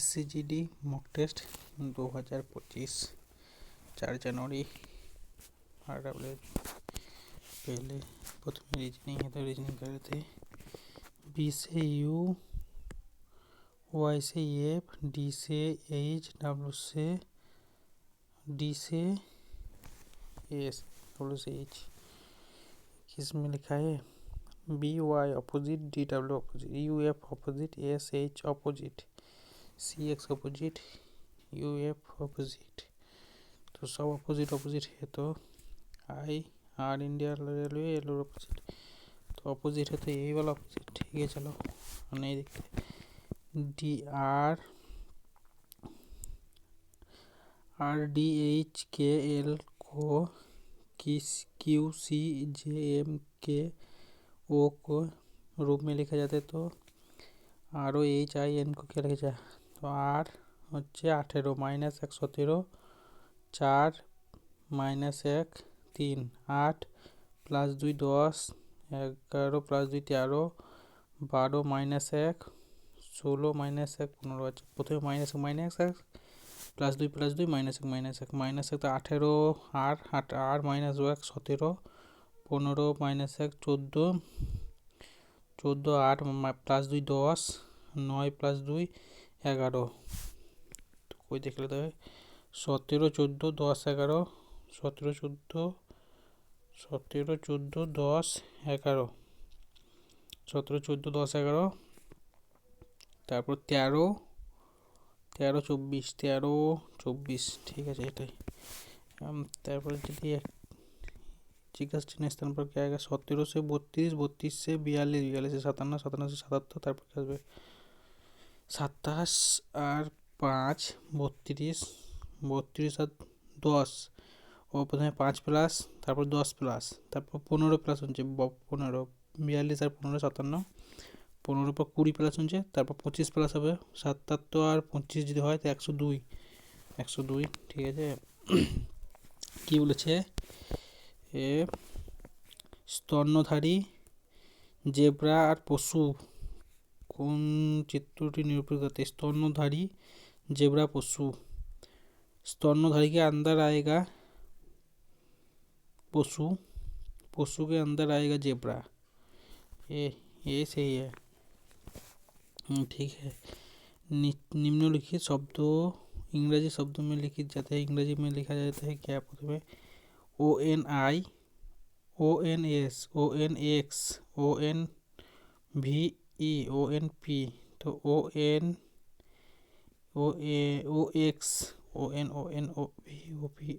SCGD mock test 2025 4 जनवरी RW। पहले प्रथम reasoning है तो रीजनिंग कर रहे थे। B से U, Y से F, D से H, W से D से S, W से H। किस में लिखा है? B Y opposite, D W opposite, U F opposite, S H opposite, C X opposite, U F opposite. तो सब ऑपोजिट ऑपोजिट है तो I R India railway L opposite, तो ऑपोजिट है तो यही वाला ऑपोजिट। ठीक है, चलो नहीं देखते। D R D H K L को Q C J M K O को रूप में लिखा जाता है तो R O H I N को क्या लिखा जाए? तो R হচ্ছে 18 minus 117 4 minus 1 3 8 plus 2 10 11 plus 2 13 12 minus 1 16 minus 1 15। अच्छा, প্রথমে মাইনাস 1 প্লাস 2 মাইনাস 1 মাইনাস 1 তো 18 8 মাইনাস 1 17 15 মাইনাস 1 14 14 8 प्लस 2 10 9 प्लस 2 11। तो कोई देख लेते हैं 17 14 10 11 17 14 10 11 17 14 10 11 তারপর 13 13 24 13 24। ठीक है, এটাই। তারপর যদি जिज्ञासा चिन्ह स्थान पर क्या आएगा? 17 से 32 32 से 42 42 से 57 57 से 77। তারপর क्या আসবে? 27 আর 5 32 32 আর 10 ও প্রথমে 5 প্লাস তারপর 10 প্লাস তারপর 15 প্লাস হচ্ছে 15 42 আর 15 57 15 পর 20 প্লাস হচ্ছে তারপর 25 প্লাস হবে 77 আর 25 যদি হয় তো 102 102। ঠিক আছে, কি বলেছে? এ স্তন্যধারী জেব্রা আর পশু কোন চিত্রটি নিরূপণ करते? स्तनधारी जेब्रा पशु, स्तनधारी के अंदर आएगा पशु, पशु के अंदर आएगा जेब्रा। ये सही है। ठीक है, निम्नलिखित शब्दों इंग्रजी शब्दों में लिखित जाते हैं। इंग्रजी में लिखा जाता है क्या? प्रथम ONI ONS ONX ONVE ONP। तो OX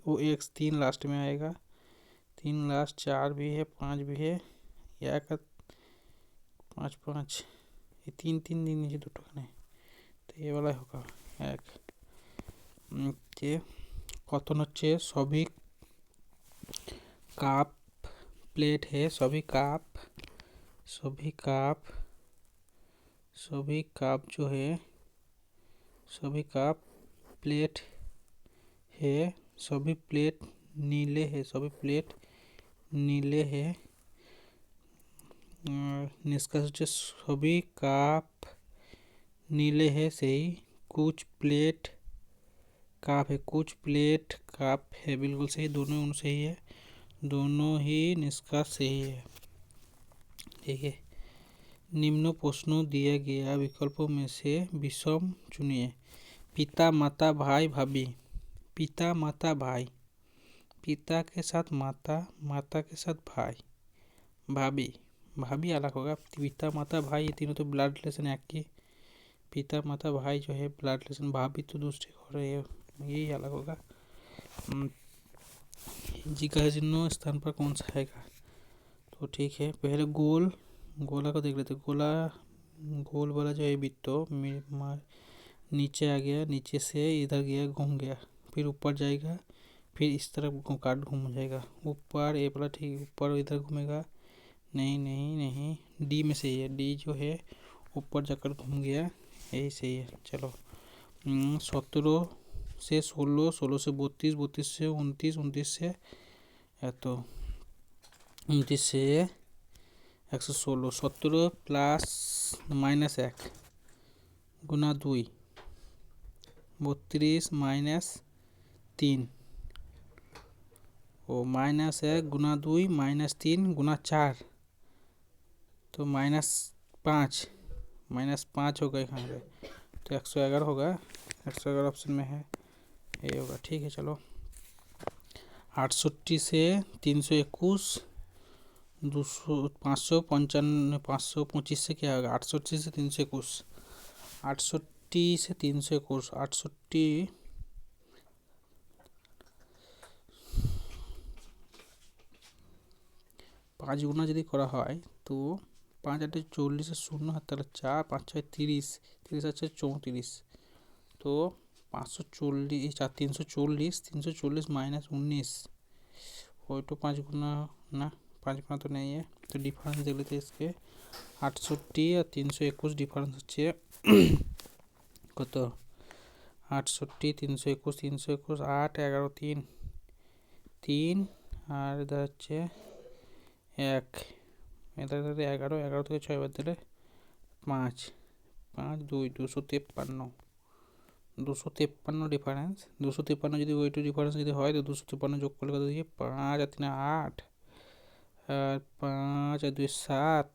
OX 3 लास्ट में आएगा, 3 लास्ट 4 भी है 5 भी है या 5 5 ये 3 3 दिन नीचे दो टोकन है तो ये वाला होगा एक। যে कथन হচ্ছে सभी काप प्लेट है, सभी काप जो है सभी काप प्लेट है, सभी प्लेट नीले है, सभी प्लेट नीले है। निष्कर्ष सभी काप नीले है सही, कुछ प्लेट काप है, कुछ प्लेट काप है बिल्कुल सही, दोनों सही है, दोनों ही निष्कर्ष सही है। ठीक है, निम्न प्रश्नों दिया गया विकल्पों में से विषम चुनिए। पिता माता भाई भाभी, पिता माता भाई, पिता के साथ माता, माता के साथ भाई, भाभी भाभी अलग होगा। पिता माता भाई ये तीनों तो ब्लड रिलेशन है कि पिता माता भाई जो है ब्लड रिलेशन, भाभी तो दूसरे हो रहे हैं, यही अलग होगा। जिज्ञासा चिन्ह स्थान पर कौन सा आएगा? तो ठीक है, पहले गोल गोला को देख लेते। गोल वाला जो है वृत्तो नीचे आ गया, नीचे से इधर गया घूम गया, फिर ऊपर जाएगा, फिर इस तरफ काट घूम जाएगा ऊपर। ए वाला ठीक ऊपर इधर घूमेगा, नहीं नहीं नहीं, डी में सही है, डी जो है ऊपर जाकर घूम गया, यही सही है। चलो 17 से 16 16 से 32 32 से 29 29 से तो 29 से 116 17 प्लस माइनस 1 गुना 2 32 माइनस 3 वो माइनस है गुना 2 माइनस 3 गुना 4 तो -5 होगा यहाँ पे, तो 111 होगा। 111 ऑप्शन में है, ये होगा। ठीक है चलो, 68 से 321, 200, 555, 525 से क्या होगा? 68 से 321, 68 से 321, 68 5 গুণা যদি করা হয় তো 5 8 40 শূন্য হাত তাহলে 4 5 6 30, 30 আছে 34, তো 540 4 340, 340 माइनस 19, वही तो 5 गुना ना, 5 गुना तो नहीं है, तो डिफरेंस देख लेते हैं इसके। 68 और 321 डिफरेंस হচ্ছে কত? 68 321 321 8 11 3 3 আর এটা হচ্ছে 1, এটা 11, 11 থেকে 6 বাদ দিলে 5 5 2 253, 253 ডিফারেন্স। 253 যদি ওই টু ডিফারেন্স যদি হয় তো 253 যোগ করলে কত দিয়ে 5 আর 3 8 আর 5 আর 2 7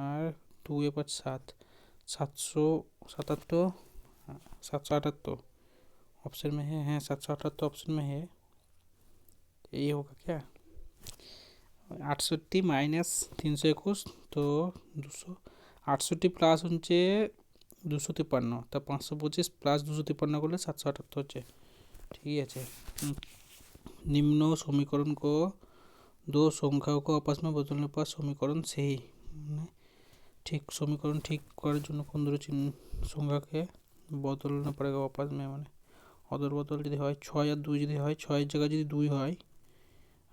আর 2 এ 5 7, 777, 778 ऑप्शन में है 778 ऑप्शन में है, यही होगा क्या? 68 माइनस 321 तो 200, 68 প্লাস হচ্ছে 253, তা 525 প্লাস 253 করলে 778 হচ্ছে। ঠিক আছে, निम्न समीकरण को दो संख्याओं को आपस में बदलने पर समीकरण सही, ठीक समीकरण ठीक করার জন্য কোন দুটো সংখ্যাকে বদলানো পড়েगा आपस में, মানে অদল বদল যদি হয় 6 আর 2 যদি হয়, 6 এর জায়গায় যদি 2 হয়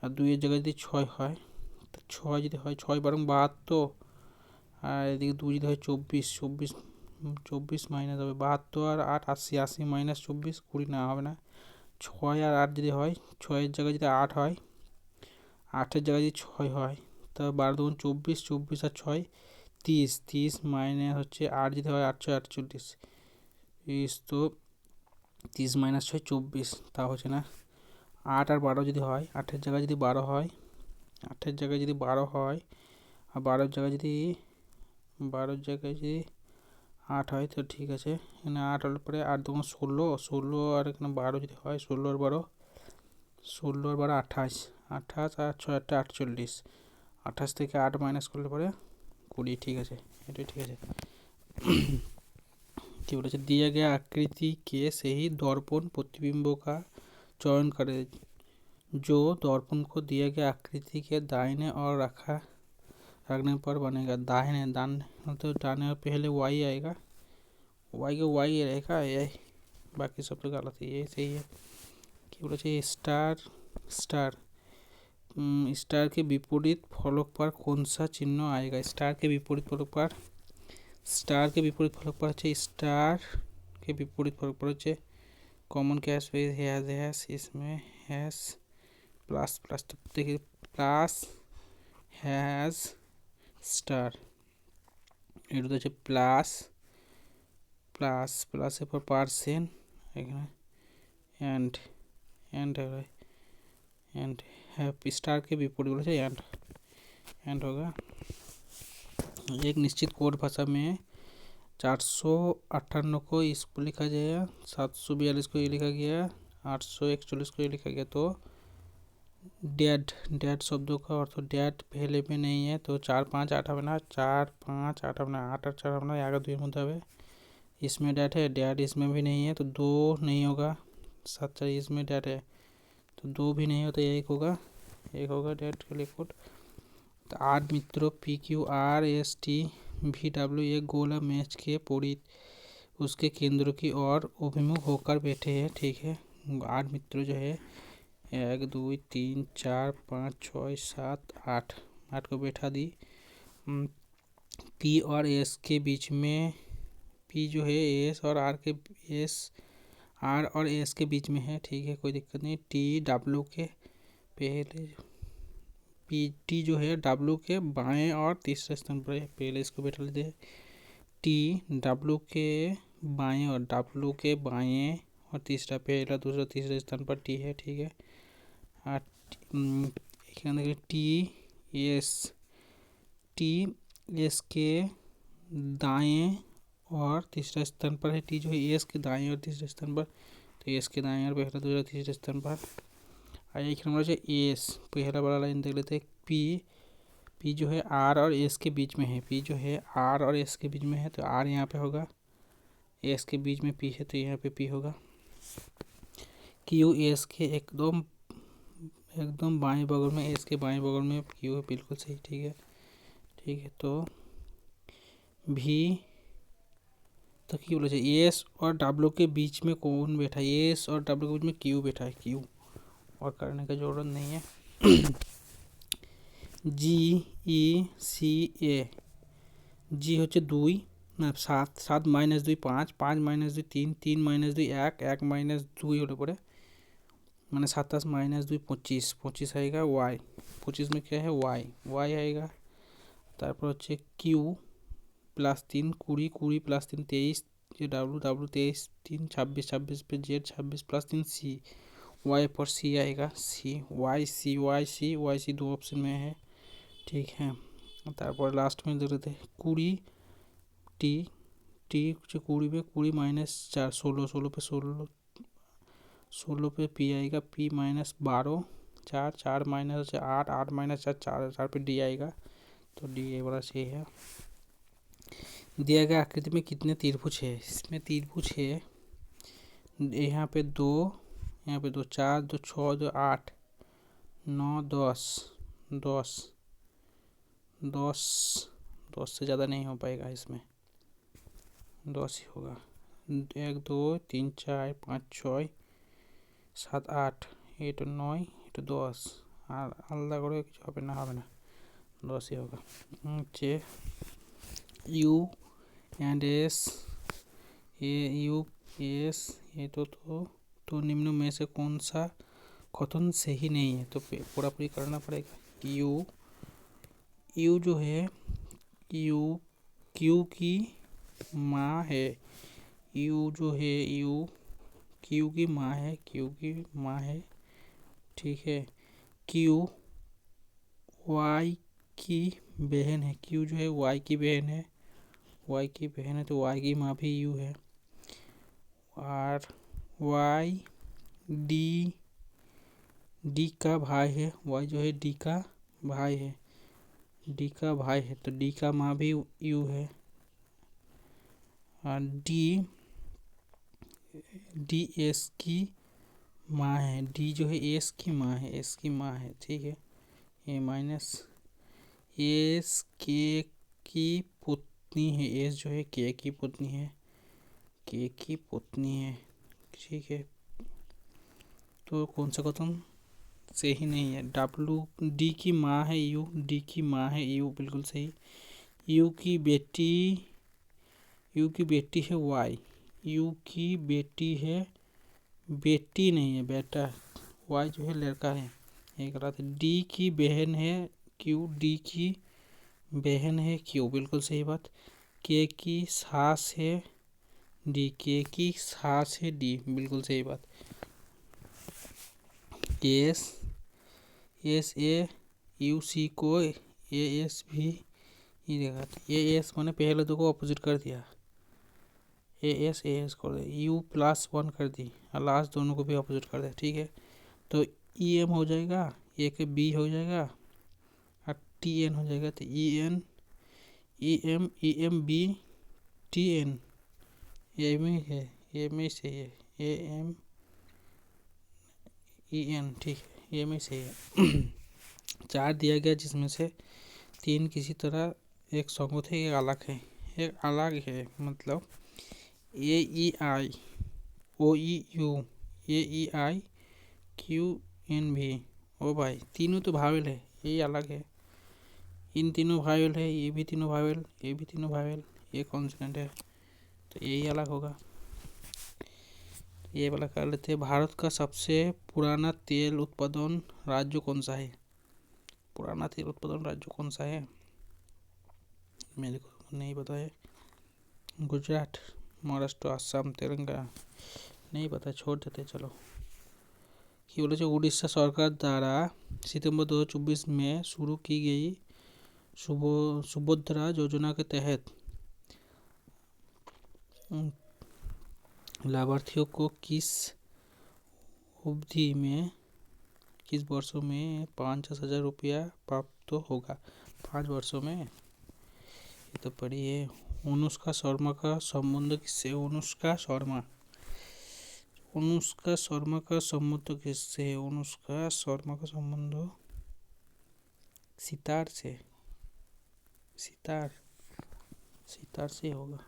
আর 2 এর জায়গায় যদি 6 হয়, তো 6 যদি হয় 6 বারং 72, আর এদিকে 2 যদি হয় 24, 24 মাইনাস হবে 72 আর 8 80, 80 মাইনাস 24 20 না হবে না। 6 আর 8 যদি হয়, 6 এর জায়গায় যদি 8 হয়, 8 এর জায়গায় যদি 6 হয়, তা 12 দুগুণ 24, 24 আর 6 30, 30 মাইনাস হচ্ছে 8 যদি হয় 8 6 48, 30 তো 30 মাইনাস 6 24, তা হচ্ছে না। 8 আর 12 যদি হয়, 8 এর জায়গায় যদি 12 হয়, 8 এর জায়গায় যদি 12 হয় আর 12 এর জায়গায় যদি 8 হয়, তো ঠিক আছে। এখানে 8 হলে পরে 8 দুগুণ 16, 16 আর এখানে 12 যদি হয়, 16 আর 12, 16 আর 12 28, 28 আর 6 8 48, 28 থেকে 8 মাইনাস করলে পরে 20। ঠিক আছে, এটাই ঠিক আছে। কি বলেছে? दिया गया आकृति के सही दर्पण प्रतिबिंब का चयन करें, जो दर्पण को दिया गया आकृति के दाहिने और रखने पर बनेगा। दाहिने तो दाहिने और पहले y आएगा, y के y रहेगा, ये बाकी सब तो गलत है, ये सही है। कि बोले स्टार के विपरीत फलक पर कौन सा चिन्ह आएगा? स्टार के विपरीत फलक पर स्टार के विपरीत फलक पर है स्टार के विपरीत फलक पर है कॉमन क्या है, इसमें हैश प्लस प्लस, तो देखिए प्लस हैज स्टार, এটা হচ্ছে প্লাস প্লাস প্লাসের পর পার্সেন্ট, এখানে एंड है, एंड स्टार के विपरीत बोले एंड होगा। एक निश्चित कोड भाषा में 458 को इसको लिखा जाएगा, 742 को ये लिखा गया, 841 को ये लिखा गया। तो डैड शब्दों का अर्थ डैड पहले में नहीं है, तो 4 5 8 হবে না, 4 5 8 হবে না, 8 और 4 হবে না, 11 2 এর মধ্যে হবে। इसमें डैड है, डैड इसमें भी नहीं है, तो 2 नहीं होगा। 7 4 इसमें डैड है, तो 2 भी नहीं होता, एक होगा डैड के लिए कोड। तो 8 मित्रों PQRSTVW एक गोला मैच के परित उसके केंद्र की ओर अभिमुख होकर बैठे हैं। ठीक है, 8 मित्रों जो है 1 2 3 4 5 6 7 8 को बैठा दी। पी और एस के बीच में, पी जो है एस और आर और एस के बीच में है। ठीक है, कोई दिक्कत नहीं। टी डब्ल्यू के पहले, पी टी जो है डब्ल्यू के बाएं और तीसरे स्थान पर है, पहले इसको बैठा लेते हैं। टी डब्ल्यू के बाएं और और तीसरा पहला दूसरा तीसरे स्थान पर टी है, ठीक है। टी एस के दाएं और तीसरे स्थान पर है। टी जो है एस के दाएं और तीसरे स्थान पर, तो एस के दाएं और पहला दूसरा तीसरे स्थान पर। आइए नंबर एस, पहला वाला लाइन देख लेते हैं। पी जो है आर और एस के बीच में है। पी जो है आर और एस के बीच में है, तो आर यहाँ पे होगा, एस के बीच में पी है तो यहाँ पे पी होगा। क्यू एस के एकदम बाएं बगल में, एस के बाएं बगल में क्यू है, बिल्कुल सही, ठीक है, ठीक है। तो भी तो क्यू बोला चाहिए, एस और डब्ल्यू के बीच में कौन बैठा है? एस और डब्ल्यू के बीच में क्यू बैठा है, क्यू, और करने का जरूरत नहीं है। GECA, जी হচ্ছে 2 না 7, 7 - 2 5, 5 - 2 3, 3 - 2 1, 1 - 2 হলে পরে মানে 27 - 2 25, 25 आएगा वाई, 25 में क्या है वाई आएगा। তারপর হচ্ছে কিউ +3 20, 20 +3 23, ये डब्ल्यू 23 3 26, 26 पे जेड 26 +3 सी, वाई पर सी आएगा, सी वाई सी 2 ऑप्शन में है, ठीक है। তারপর लास्ट में दे देते 20 टी 20 में 20 - 4 16, 16 पे पी आएगा, पी -12 4 4 - 8 8 - 4 4 पे डी आएगा, तो डी ये वाला सही है। दिया गया आकृति में कितने त्रिभुज है? इसमें त्रिभुज है यहाँ पे 2, यहाँ पे 2 4 2 6 2 8 9 10 10 10 10 से ज़्यादा नहीं हो पाएगा, इसमें 10 ही होगा। 1 2 3 4 5 6 7 8, এটা 9, এটা 10, আর আলাদা করে কিছু হবে না 10 ही होगा। হচ্ছে U and S, U S, ये तो निम्न में से कौन सा कथन सही नहीं है? तो पूरा पूरी करना पड़ेगा। यू जो है यू क्यू की माँ है। यू जो है यू क्यू की माँ है, ठीक है। क्यू वाई की बहन है। क्यू जो है वाई की बहन है, तो वाई की माँ भी यू है। और वाई डी का भाई है। वाई जो है डी का भाई है, तो डी का माँ भी यू है। और डी एस की माँ है। डी जो है एस की माँ है, ठीक है। ये माइनस एस के की पुतनी है। एस जो है के की पुतनी है, ठीक है। तो कौन सा कथन सही नहीं है? डब्लू डी की माँ है यू, बिल्कुल सही। यू की बेटी है वाई, यू की बेटी है, बेटी नहीं है बेटा, वाई जो है लड़का है, ये गलत है। डी की बहन है क्यू, डी की बहन है क्यू, बिल्कुल सही बात। के की सास है डी, के की सास है डी, बिल्कुल सही बात। एस ए यू सी को ए एस भी ये देखा, ए एस मैंने पहले दो को अपोजिट कर दिया, ए एस कर दिया, यू +1 कर दी, और लास्ट दोनों को भी अपोजिट कर दिया, ठीक है। तो ई एम हो जाएगा, एक बी हो जाएगा, और टी एन हो जाएगा। तो E M B T N, ये में है, ये में सही है, ए एम ई एन, ठीक है, ये में सही है। 4 दिया गया जिसमें से 3 किसी तरह एक संगत है, एक अलग है, मतलब A E I O E U, A E I Q N भी। ओ भाई तीनों तो भावेल है, ये अलग है। इन तीनों भावेल है, ये भी तीनों भावेल, ये भी तीनों भावेल, ये कॉन्सोनेंट है, तो यही अलग होगा। ये वाला कर लेते हैं। भारत का सबसे पुराना तेल उत्पादन राज्य कौन सा है? मेरे को नहीं पता है। गुजरात, महाराष्ट्र, असम, तेलंगाना, नहीं पता, छोड़ देते चलो। कि बोले उड़ीसा सरकार द्वारा सितंबर 2024 में शुरू की गई सुभद्रा योजना के तहत लाभार्थियों को किस अवधि में, किस वर्षों में 50,000 रुपया प्राप्त होगा? 5 वर्षों में। ये तो पढ़ी है। अनुष्का शर्मा का संबंध किससे? अनुष्का शर्मा का संबंध किससे? अनुष्का शर्मा का संबंध सितार से, सितार से होगा।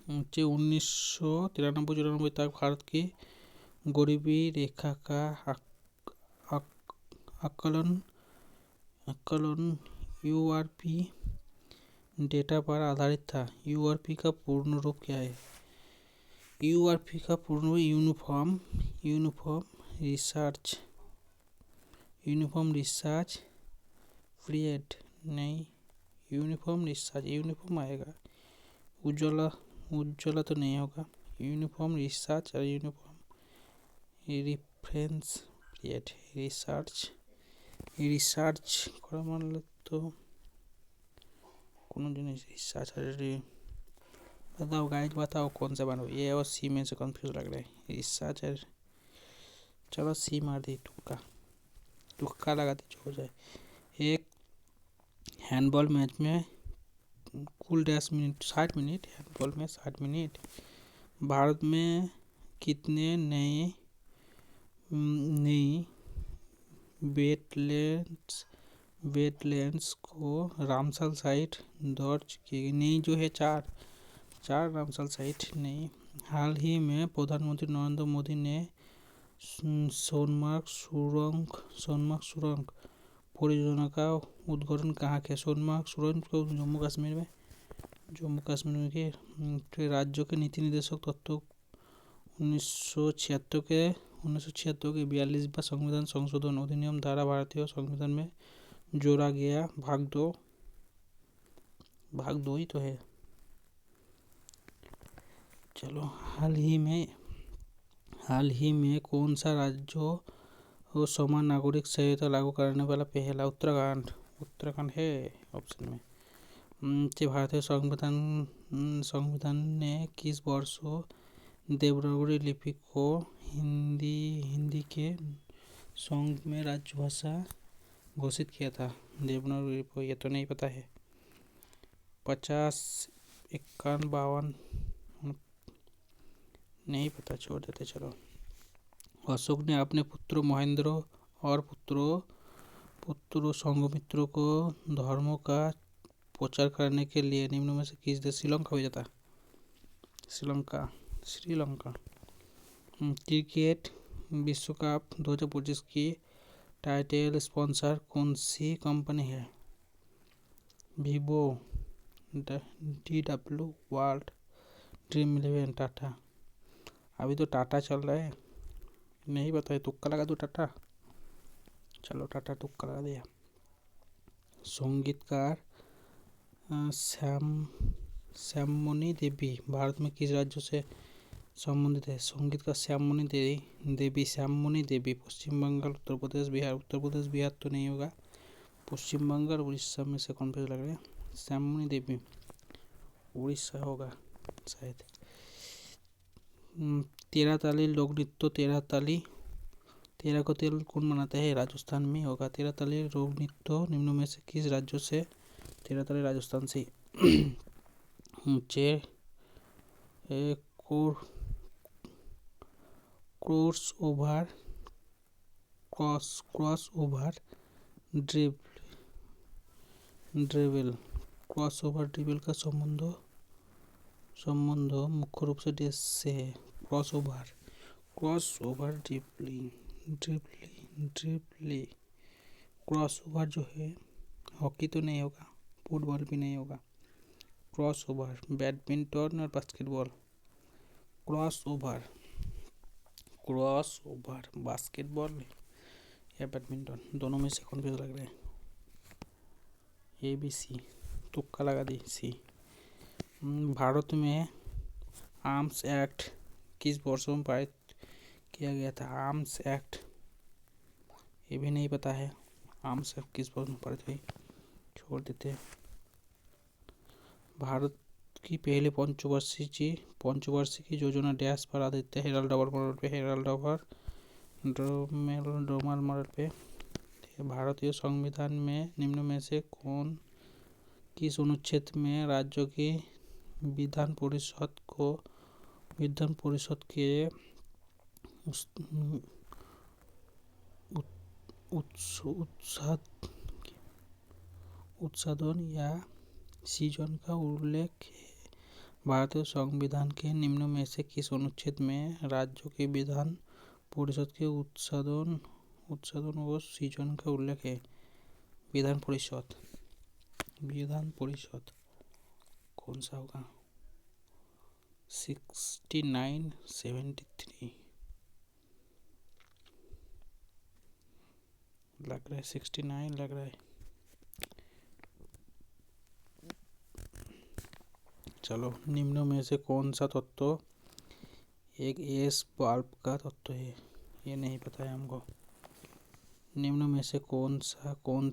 1993-94 तक भारत की गरीबी रेखा का आकलन यूआरपी डेटा पर आधारित था। यूआरपी का पूर्ण रूप क्या है? यूआरपी का पूर्ण रूप यूनिफॉर्म रिसर्च पीरियड, नहीं, यूनिफॉर्म रिसर्च, यूनिफॉर्म आएगा। उज्ज्वला तो नहीं होगा। यूनिफॉर्म रिसर्च और यूनिफॉर्म रेफरेंस पीरियड। रिसर्च करा मानले तो कोनो जिनिस रिसर्च। बताओ गाइज, बताओ कौन सा बनाओ। ए और सी में से कंफ्यूज लग रहा है। रिसर्च है, चलो सी मार दी, तुक्का लगा दी, जो हो जाए। एक हैंडबॉल मैच में कुल 60 मिनट, हैंडबॉल में 60 मिनट। भारत में कितने नई वेटलैंड्स को रामसर साइट दर्ज किए गए? नई जो है 4 रामसर साइट नई। हाल ही में प्रधानमंत्री नरेंद्र मोदी ने सोनमार्ग सुरंग परियोजना का उद्घाटन कहाँ किया? सोनमार्ग सुरंग को जम्मू कश्मीर के राज्यों के नीति निर्देशक तत्व 1976 के 42वां संविधान संशोधन अधिनियम द्वारा भारतीय संविधान में जोड़ा गया। भाग दो ही तो है। चलो, हाल ही में कौन सा राज्य समान नागरिक संहिता लागू करने वाला पहला? उत्तराखंड है ऑप्शन में। भारतीय संविधान ने किस वर्ष देवनागरी लिपि को हिंदी के संग में राजभाषा घोषित किया था? देवनागरी लिपि, ये तो नहीं पता है। 50, 51, 52 नहीं पता, छोड़ देते चलो। अशोक ने अपने पुत्र महेंद्र और पुत्रों संघमित्रों को धर्मों का प्रचार करने के लिए निम्न में से किस देश? श्रीलंका भेजा था। श्रीलंका। क्रिकेट विश्व कप 2025 की टाइटल स्पॉन्सर कौन सी कंपनी है? Vivo, DW world, dream 11, Tata. अभी तो टाटा चल रहा है, नहीं बताए, तुक्का लगा दो टाटा। चलो टाटा तुक्का लगा दिया। संगीतकार श्याममणि देवी भारत में किस राज्य से संबंधित है? संगीतकार श्याममणि देवी पश्चिम बंगाल, उत्तर प्रदेश, बिहार तो नहीं होगा। पश्चिम बंगाल, उड़ीसा में से कौन लग रहा है? श्याममणि देवी उड़ीसा होगा शायद। 13 ताली लोक नृत्य, 13 को तेल कौन मनाता है? राजस्थान में होगा। 13 ताली लोक नृत्य निम्न में से किस राज्य से? 13 ताली राजस्थान से। क्रॉस ओवर ड्रिबल का संबंध मुख्य रूप से देश से है। Cross over dribbling. Cross over जो है हॉकी तो नहीं होगा, फुटबॉल भी नहीं होगा। क्रॉस ओवर बैडमिंटन और बास्केटबॉल। क्रॉस ओवर बास्केटबॉल या बैडमिंटन, दोनों में से कौन लग रहा है? ABC, तुक्का लगा दी सी। भारत में आर्म्स एक्ट किस वर्ष में पारित किया गया था? आर्म्स एक्ट, ये भी नहीं पता है। आर्म्स एक्ट किस वर्ष में पारित हुई, छोड़ देते हैं। भारत की पहली पंचवर्षीय की योजना डैश पर आधारित है? हेराल्ड डोमर मॉडल पे, हेराल्ड डोमर मॉडल पे। भारतीय संविधान में निम्न में से कौन किस अनुच्छेद में राज्यों की विधान परिषद के उत्साधन या सीजन का उल्लेख है? भारतीय संविधान के निम्न में से किस अनुच्छेद में राज्यों के विधान परिषद के उत्साधन और सीजन का उल्लेख है? विधान परिषद कौन सा होगा? 69, 73 लग रहा है, 69 लग रहा है। चलो, निम्न में से कौन सा तत्व एक एस बल्ब का तत्व है? ये नहीं पता है हमको। निम्न में से कौन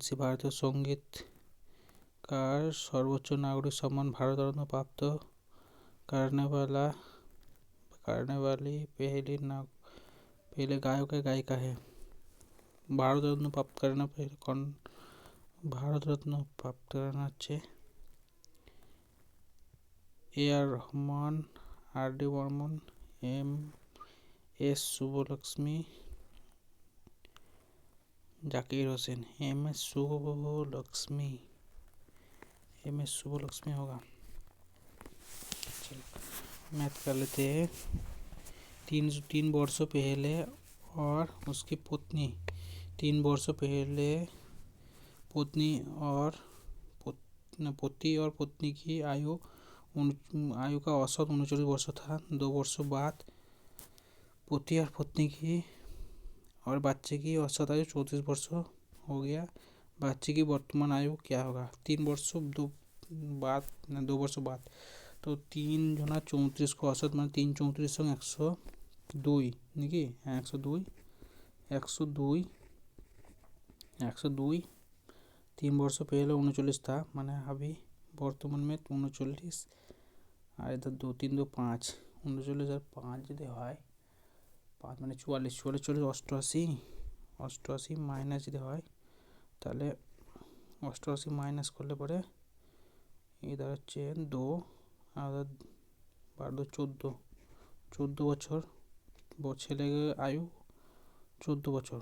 सी भारतीय संगीतकार सर्वोच्च नागरिक सम्मान भारत रत्न प्राप्त करने वाली पहले गायक या गायिका है? भारत रत्न प्राप्त करना पहले कौन भारत रत्न प्राप्त करना अच्छे? ए.आर. रहमान, आर.डी. बर्मन, एम.एस. सुब्बुलक्ष्मी, जाकिर हुसैन। एम.एस. सुब्बुलक्ष्मी होगा। चलो मैथ कर लेते हैं। 3 वर्षों पहले और उसकी पत्नी 3 वर्षों पहले पति और पत्नी की आयु का औसत 39 वर्ष था। 2 वर्षों बाद पति और पत्नी की और बच्चे की औसत आयु 34 वर्ष हो गया। बच्चे की वर्तमान आयु क्या होगा? 3 वर्षों 2 वर्षों बाद तो 3 गुना 34 को औसत मान 3 34 102 नाकि 102 3 वर्षों पहले 39 था, माने अभी वर्तमान में 39 और इधर 2 3 2 5 39 और 5 যদি হয় 5 মানে 44 88 মাইনাস যদি হয় তাহলে 88 মাইনাস করলে পরে इधर হচ্ছে 2 আর 12 14 বছর ছেলের আয়ু 14 বছর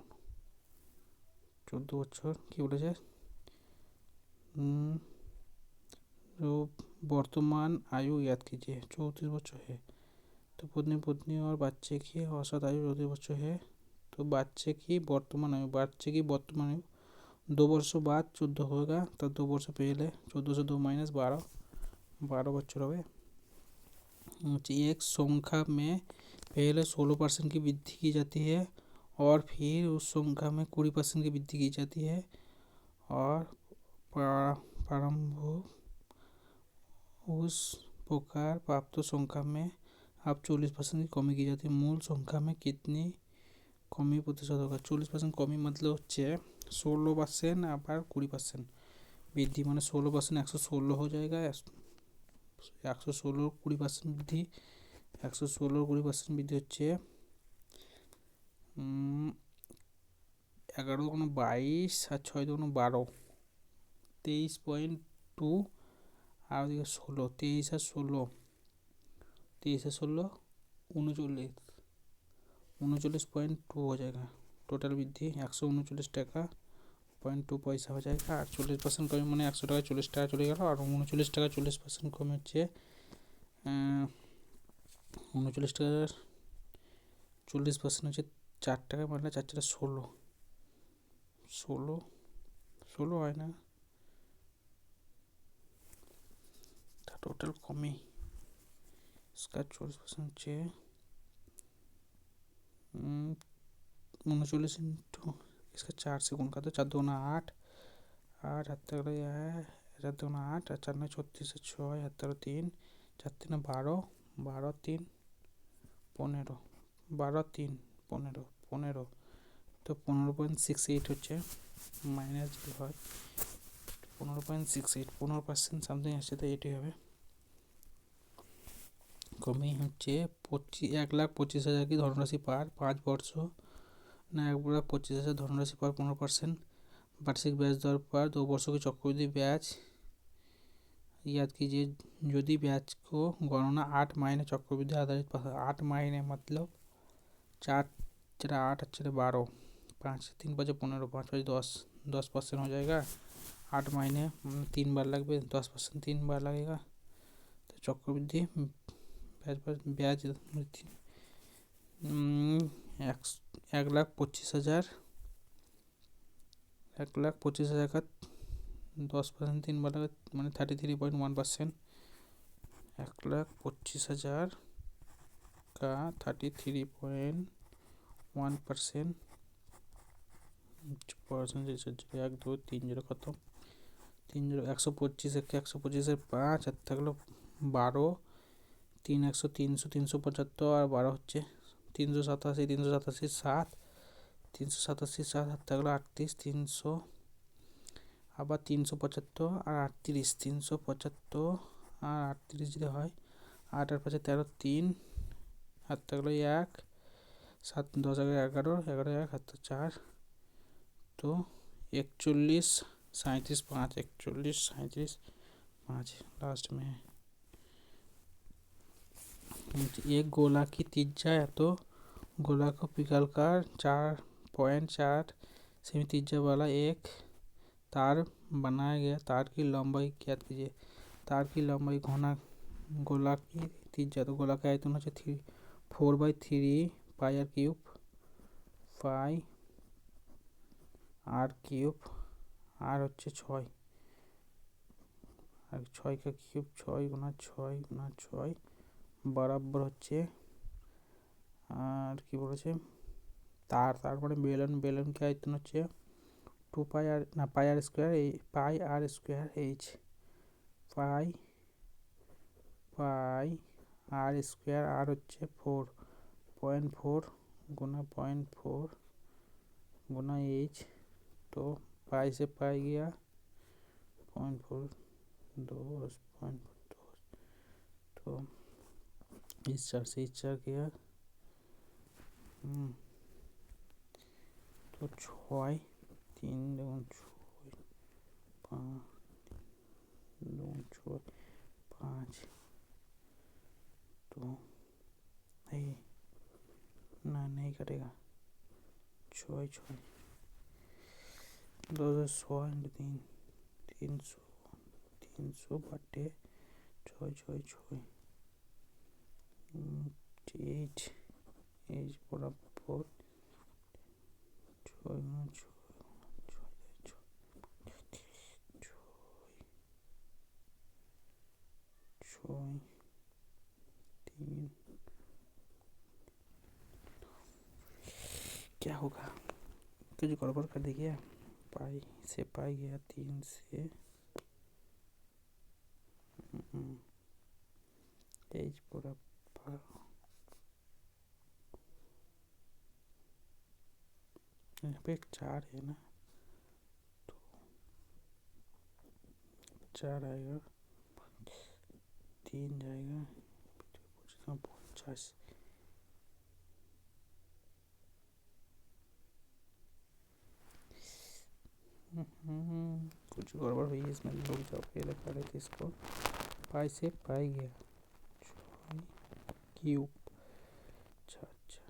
কি বলেছে? जो वर्तमान आयु याद कीजिए 34 बच्चों है, तो पत्नी और बच्चे की औसत आयु 34 बच्चों है, तो बच्चे की वर्तमान आयु 2 वर्षों बाद 14 होगा, तो 2 वर्ष पहले 14 से 2 माइनस 12 बच्चों रहे। एक संख्या में पहले 16% की वृद्धि की जाती है और फिर उस संख्या में 20% की वृद्धि की जाती है और प्रारंभ उस प्रकार प्राप्त संख्या में अब 40% की कमी की जाती है। मूल संख्या में कितनी कमी प्रतिशत होगा? 40% कमी मतलब হচ্ছে 16% আবার 20% বৃদ্ধি, মানে 16% 116 हो जाएगा। 116 20% বৃদ্ধি 116 20% বৃদ্ধি হচ্ছে 11 দুগুণ 22 আর 6 দুগুণ 12 23.2 और ओदिके 16 23 और 16 39.2 हो जाएगा। टोटल वृद्धि 139 টাকা 0.2 পয়সা हो जाएगा। और 40% कमी मैंने 100 টাকা 40 টাকা चले गल और 39 টাকা 40% कमी হচ্ছে 39 টাকার 40% হচ্ছে 4 টাকা, মানে 4 টাকা 16 হয় না, टोटल कमी इसका 40% হচ্ছে 39 इंटू इसका 4 से गुण कर दो, 4 दूना 8 हाथ तक 4 दूना 8 और 4 9 36 6 हाथ तक 3 4 3 12 12 3 15, 12 3 15 15, তো 15.68 হচ্ছে মাইনাস যদি হয় 15.68, 15% সামথিং আসছে, তো এটাই হবে। কমেই হচ্ছে 1,25,000 কি ধনরাশি পার 5 বর্ষ না 1,25,000 ধনরাশি পার 15%, वार्षिक ब्याज दर पर 2 वर्षों की चक्रवृद्धि ब्याज याद कीजिए। यदि ब्याज को गणना 8 महीने चक्रवृद्धि आधारित 8 महीने मतलब 4 4 8 4 12, 5 3 5 15, 5 5 10% हो जाएगा। 8 महीने 3 बार लगे, 10% 3 बार लगेगा, तो चक्रवृद्धि ब्याज 1,25,000 का 10% 3 बार लगे मैंने 33.1%। 1,25,000 का 33.1% परसेंटेज 1 2 3 0 खत्म 3 0 125 125 5 আর থাকলো 12 3 100 300 375 আর 12 হচ্ছে 387 387 7 387 7 আর থাকলো 38 300 আবার 375 আর 38 375 আর 38 যদি হয় 8 আর 5 13 3 আর থাকলো 1 7 10 11 11 1 হাত 4, तो 41 37 5 41 37 5 लास्ट में है। एक गोला की त्रिज्या या तो गोला को पिघलकर 4.4 सेमी त्रिज्या वाला एक तार बनाया गया। तार की लंबाई ज्ञात कीजिए। तार की लंबाई घना गोला की त्रिज्या, तो गोला का आयतन হচ্ছে 4/3 pi R cube pi R cube আর হচ্ছে 6 আর 6 का क्यूब 6 गुना 6 बराबर হচ্ছে আর কি বলেছে তার, তারপরে বেলন কি আয়তন হচ্ছে 2 পাই আর না পাই আর স্কয়ার এইচ পাই আর স্কয়ার আর হচ্ছে 4.4 गुना 0.4 गुना एच, तो पाई से पाई गया 0.4 10 तो इस चार से इस चार गया तो 6 3 2 6 5 2 6 5, तो नहीं ना नहीं कटेगा 6 6 2 100 3 300 300 बटे 6 6 6 8 एच बराबर 6 3 क्या होगा कुछ गड़बड़ कर देखिए। पाई से पाई गया 3 से एच बराबर यहाँ पे एक 4 है ना, तो 4 आएगा 3 जाएगा 50 कुछ गड़बड़ हुई है इसमें, लोग जब पहले कर रहे थे इसको। पाई से पाई गया क्यूब अच्छा अच्छा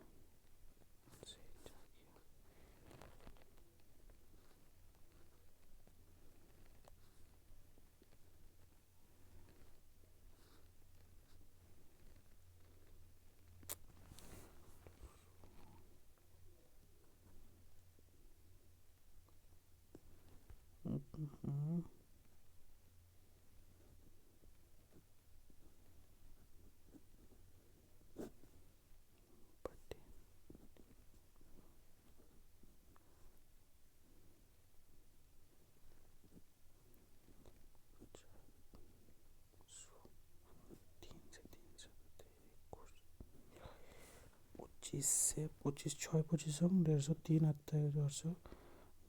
25 से 25 6 25 150 3 8 11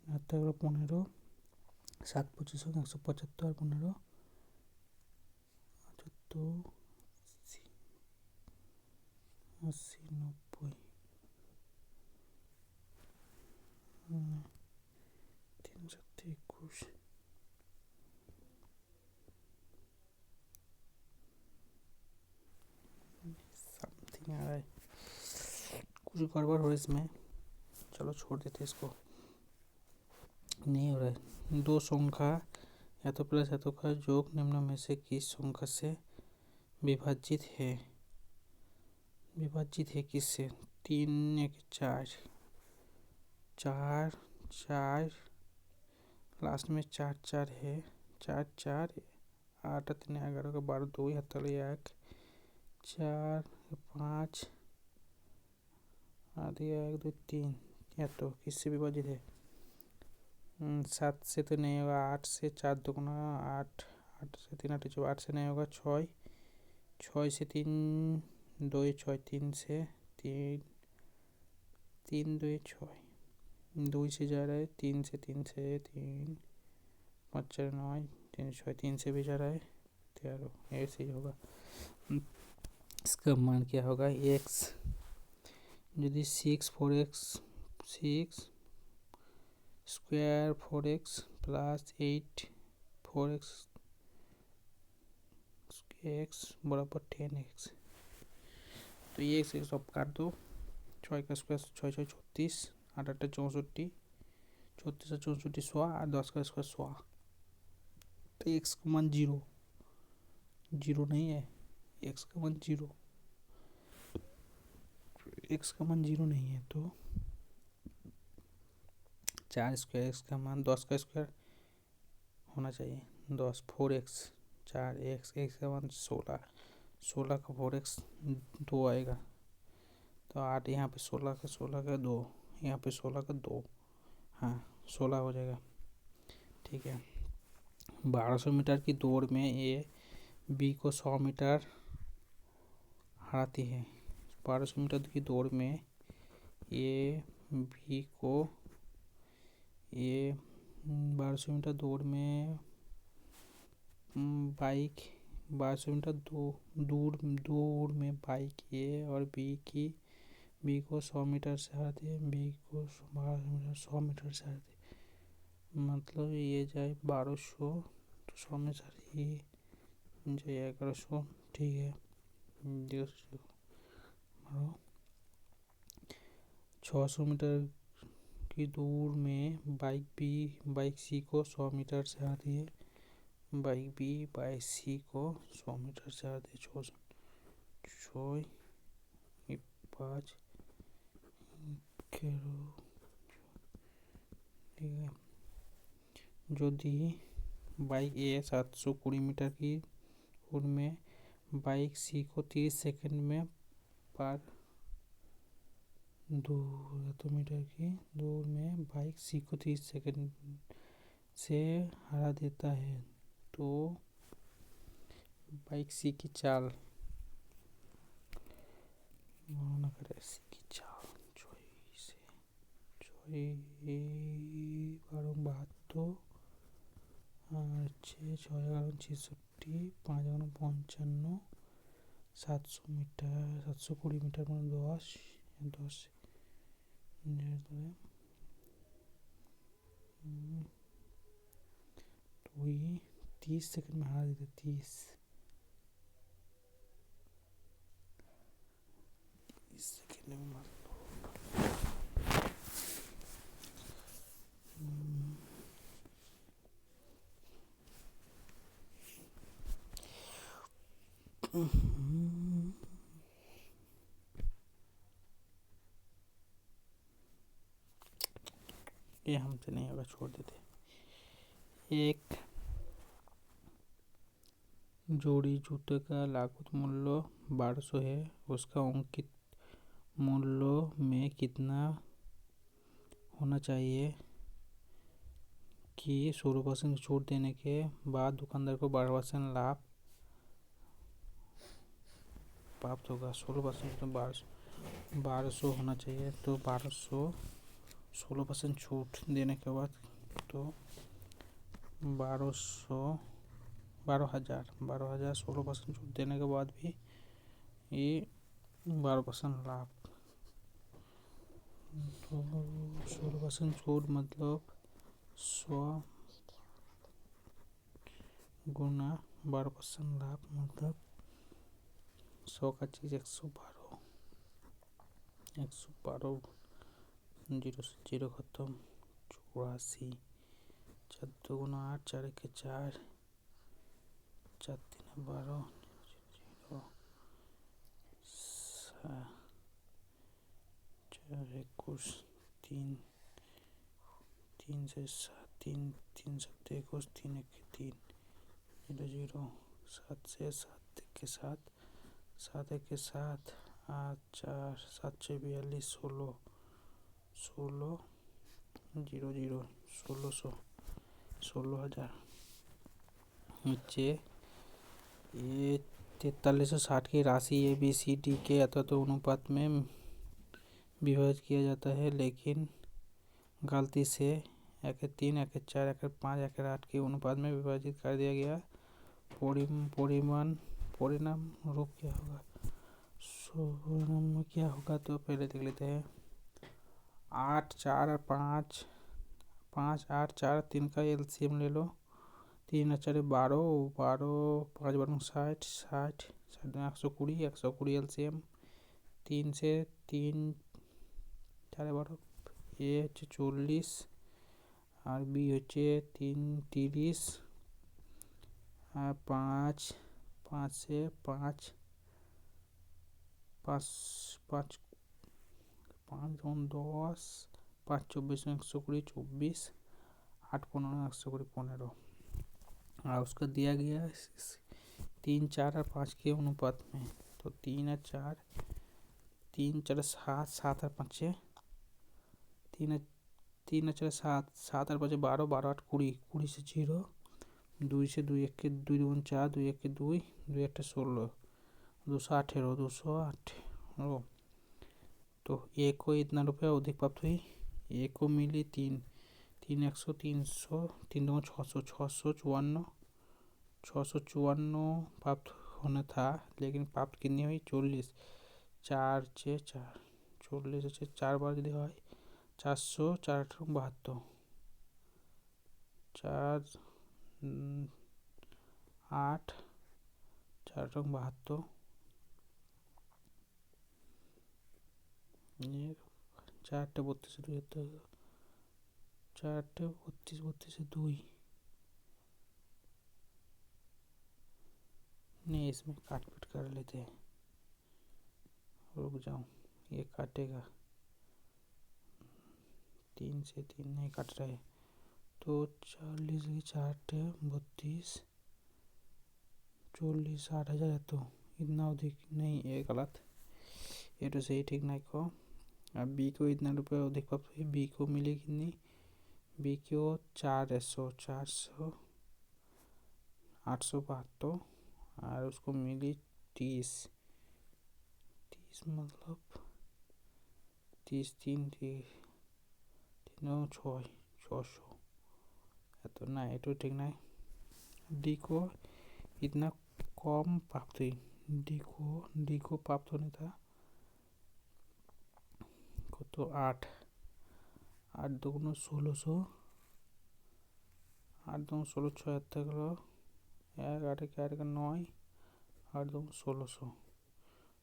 8 11 15 7 25 175 15 78 80 90 3 7 21 समथिंग आ रहा है, कुछ गड़बड़ हो इसमें, चलो छोड़ देते इसको, नहीं हो रहा है। दो संख्या या तो प्लस या तो का योग निम्न में से किस संख्या से विभाजित है, किससे? 3 1 4 4 4 लास्ट में 4 4 है, 4 4 8 3 11 12 2 हाथ 1 4 5 आधी 1 2 3, या तो किससे विभाजित है? 7 से तो नहीं होगा, 8 से 4 2 8 8 से 3 8 8 से नहीं होगा, 6 6 से 3 2 6 3 से 3 3 2 6 2 से जा रहा है, 3 से 3 से 3 5 4 9 3 6 3 से भी जा रहा है, 13 ऐसे ही होगा। इसका मान क्या होगा? x यदि 6 4x 6 square 4x plus 8 4x x बराबर 10x, तो ये x सब काट दो, 6 का स्क्वायर 6 6 36 8 8 64 34 64 100 और 10 का स्क्वायर 100, तो x का मान 0 0 नहीं है, x का मान 0, x का मान 0 नहीं है, तो 4 स्क्वायर x का मान 10 का स्क्वायर होना चाहिए, 10 4x 4x x का मान 16 16 का 4x 2 आएगा, तो 8 यहाँ पे 16 का 2 यहाँ पे 16 का 2, हाँ 16 हो जाएगा। ठीक है, 1200 मीटर की दौड़ में ए बी को 100 मीटर हराती है। 1200 मीटर की दौड़ में ए बी को 1200 मीटर दौड़ में बाइक 1200 मीटर दूर में बाइक ए और बी को 100 मीटर से हराती है, बी को 100 मीटर से हराती है, मतलब ये जाए 1200 तो 100 में सारी जाए 1100, ठीक है। 600 मीटर की दूर में बाइक सी को 100 मीटर से हराती है, बाइक बी बाइक सी को 100 मीटर से हराती है, 6 5 ठीक है। यदि बाइक ए 720 मीटर की दूर में बाइक सी को 30 सेकंड में पार 200 मीटर की दूर में बाइक सी को 30 सेकंड से हरा देता है, तो बाइक सी की चाल सी की चाल 72 6 6 11 55 700 मीटर 720 मीटर 10 तो ये 30 सेकंड में हरा देते, 30 सेकंड में मार ये हमसे नहीं होगा, छोड़ देते। एक जोड़ी जूते का लागत मूल्य 1200 है, उसका अंकित मूल्य में कितना होना चाहिए कि 16% छूट देने के बाद दुकानदार को 12% लाभ प्राप्त होगा। 16% तो 1200 1200 होना चाहिए, तो 1200 16% छूट देने के बाद तो 12,000 16% छूट देने के बाद भी ये 12% लाभ। तो 16% छूट मतलब 100 गुना 12% लाभ मतलब 100 का चीज़ 112 जीरो से जीरो खत्म 84 4 गुना 8 4 के 4 4 3 12 जीरो 4 21 3 3 से 7 3 3 7 21 3 1 3 जीरो जीरो 7 से 7 के 7 7 1 के 7 8 4 7 6 42 16 16 जीरो जीरो 1600 16,000 नीचे ये 4360 की राशि ABCD के अथवा तो अनुपात में विभाजित किया जाता है, लेकिन गलती से 1/3 1/4 1/5 1/8 के अनुपात में विभाजित कर दिया गया। परिणाम रूप क्या होगा? परिणाम में क्या होगा तो पहले देख लेते हैं। 8 4 और 5 5 8 4 3 का एलसीएम ले लो। 3 4 12 12 5 12 60 60 120 120 एलसीएम 3 से 3 4 12 ए 40 और बी হচ্ছে 3 30 और 5 5 से 5 5 5 5 10 5 24 120 24 8 15 120 15 और उसका दिया गया 3 4 और 5 के अनुपात में। तो 3 और 4 3 4 7 7 और 5 3 3 4 7 7 और 5 12 12 8 20 20 से 0 2 से 2 1 के 2 2 4 2 1 के 2 2 1 16 218 218 तो ए को इतना रुपया अधिक प्राप्त हुई। ए को मिली 3 3 100 300 3 2 600 654 654 प्राप्त होना था, लेकिन प्राप्त कितनी हुई 40 4 6 4 40 से 4 बार यदि है 400 4 72 4 8 4 72 ये 4 32 से 4 32 32 से 2 नहीं, इसमें काट पीट कर लेते हैं। रुक जाऊं, ये काटेगा 3 से 3 नहीं काट रहे तो 40 की 4 32 40 60,000 तो इतना अधिक नहीं, ये गलत, ये तो सही ठीक नहीं को। अब बी को इतना रुपये अधिक प्राप्त हुई। बी को मिली कितनी? बी को 400 400 872 और उसको मिली 30 30 मतलब 30 3 3 6 600 तो ना, ये तो ठीक नहीं। डी को इतना कम प्राप्त हुई। डी को प्राप्त होने था को तो 8 8 2 1600 8 2 16 76 किलो 1 8 4 का 9 8 2 1600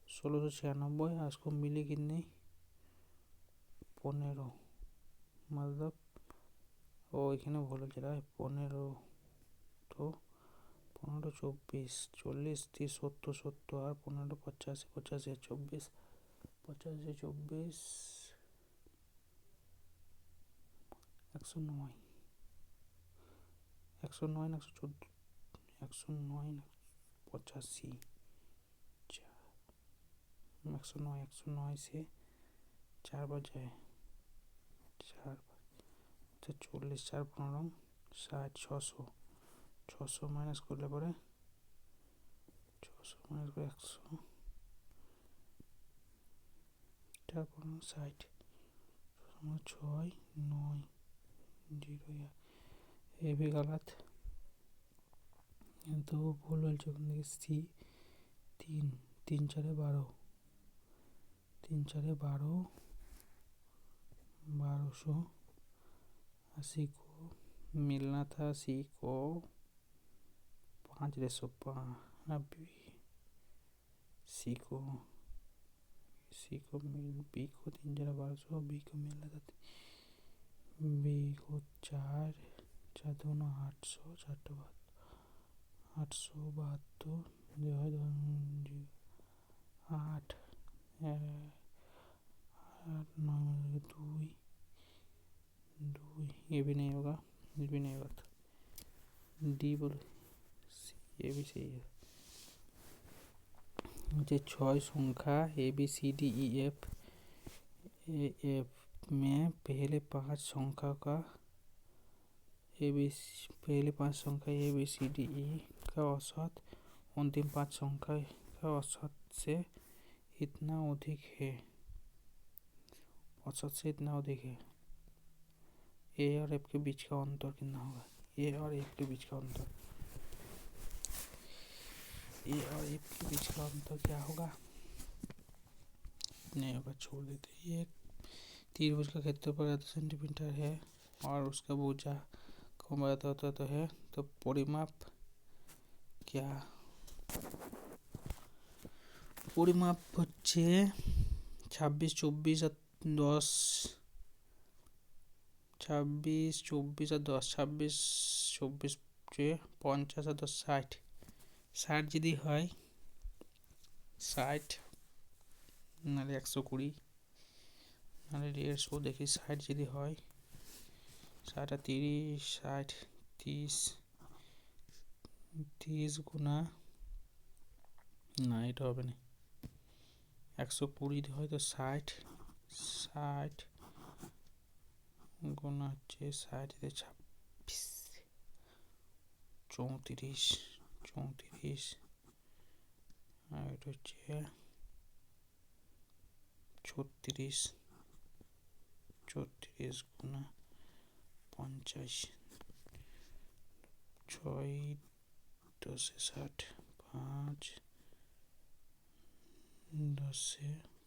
1696 और उसको मिली कितनी 15 मतलब वो এখানে ভুল হচ্ছে রে 15 তো 15 24 40 30 70 70 আর 15 85 85 24 85 24 109 109 114 109 85 109 109 से 4 बजे 4 40 4 15 60 600 600 माइनस करले परे 600 माइनस করে 100 4 15 60 6 9 0 ये भी गलत, तो भूल बोल सी 3 3 4 12 3 4 12 1280 को मिलना था सी को 5/5 सी को बी को 3 4 1200 बी को मिलना था बी को 4 4 2 800 4 872 8 9 2 2 ये भी नहीं होगा, ये भी नहीं होगा, डी बोलो, ये भी सही है। मुझे 6 संख्या A B C D E F में पहले 5 संख्या का पहले 5 संख्या ए बी सी डी ई का औसत अंतिम 5 संख्या का औसत से इतना अधिक है, औसत से इतना अधिक है। ए और एफ के बीच का अंतर कितना होगा? ए और एफ के बीच का अंतर, ए और एफ के बीच का अंतर क्या होगा? नहीं होगा, छोड़ देते। ये त्रिभुज का क्षेत्रफल 10 सेंटीमीटर है और उसका भुजा कम बड़ा होता तो है, तो परिमाप क्या? परिमाप হচ্ছে 26 24 আর 10 26 24 আর 10 26 24 50 আর 10 60 60 যদি হয় 60 নাহলে 120 নাহলে 150 দেখি 60 যদি হয় 60 আর 30 60 30 30 গুণা না এটা হবে না 120 যদি হয় তো 60 60 গুণা হচ্ছে 60 তে 26 34 34 আর এটা হচ্ছে 36 34 গুণা 50 6 10 60 5 10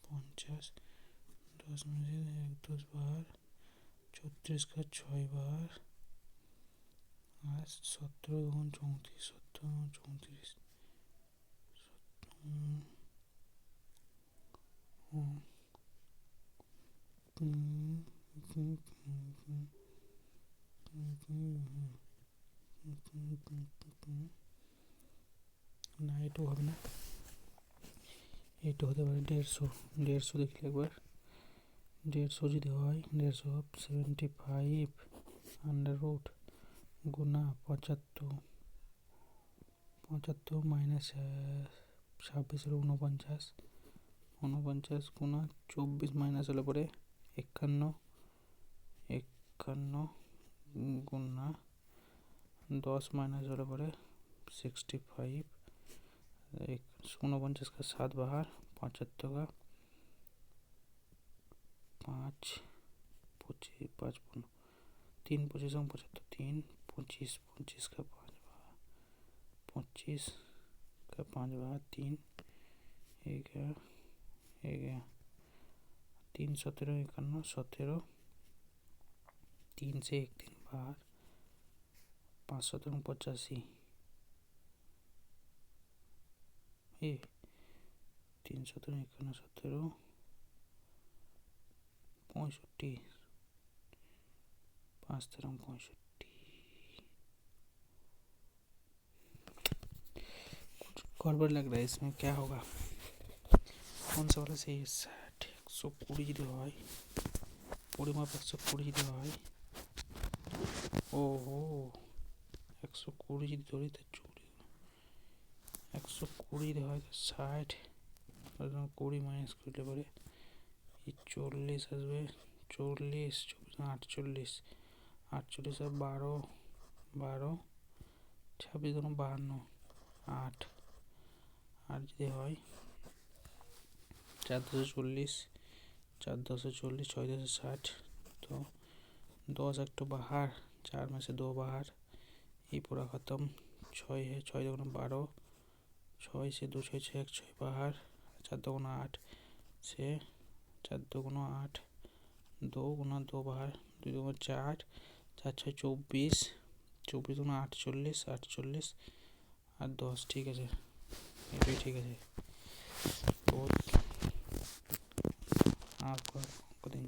50 10 में 1 10 बार 34 का 6 बार और 17 गुण 34 17 34 না এটাও হবে না, এটা হতে পারে 150 দেখলে একবার 150 যদি হয় 175 আন্ডার রুট গুণা 75 মাইনাস 26 49 49 গুণা 24 মাইনাস হলে পরে 51 গুণা 10 মাইনাস হলে পরে 65 49 का 7 बाहर 75 का 5 25 5 3 25 75 3 25 25 का 5 बाहर 25 का 5 बाहर 3 एक 3 17 51 17 3 से 1 3 बाहर 5 17 85 3 17 51 17 65 5 13 65 कुछ गड़बड़ लग रहा है इसमें, क्या होगा? कौन सा वाला सही है? 60 120 যদি হয় পরিমাপ 120 যদি হয় ওহো 120 যদি ধরি তো 120 যদি হয় তো 60 20 মাইনাস করলে পরে 40 আসবে 40 48 48 আর 12 12 26 ধরুন 52 8 আর যদি হয় 4 40 4 10 40, 6 10 60। तो 10 एक तो बाहर, 4 में से 2 बाहर, ये पूरा ख़त्म। 6 है, 6 2 12, 6 से 2 6 6 1 6 बाहर, 4 2 8 से 4 2 8, 2 2 बाहर, 2 2 4, 4 6 24, 24 2 8 40, 8 40 আর 10। ঠিক আছে, এটাই ঠিক আছে। তো আর কদিন